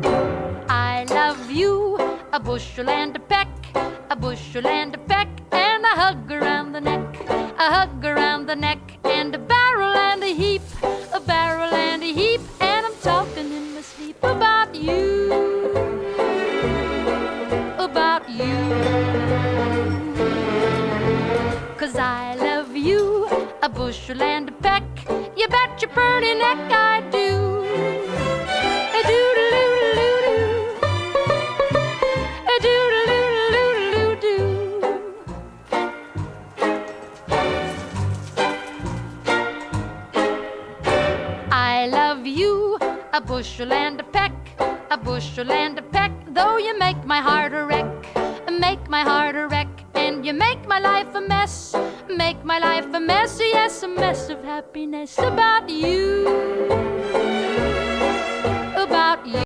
I love you, a bushel and a peck, a bushel and a peck, and a hug around the neck, a hug around the neck, and a barrel and a heap, a barrel and a heap, and I'm talking in my sleep about you, about you. 'Cause I love you, a bushel and a peck, you bet your pretty neck I do. I love you, a bushel and a peck, a bushel and a peck, though you make my heart a wreck, make my heart a wreck, and you make my life a mess, make my life a mess, yes, a mess of happiness about you, about you.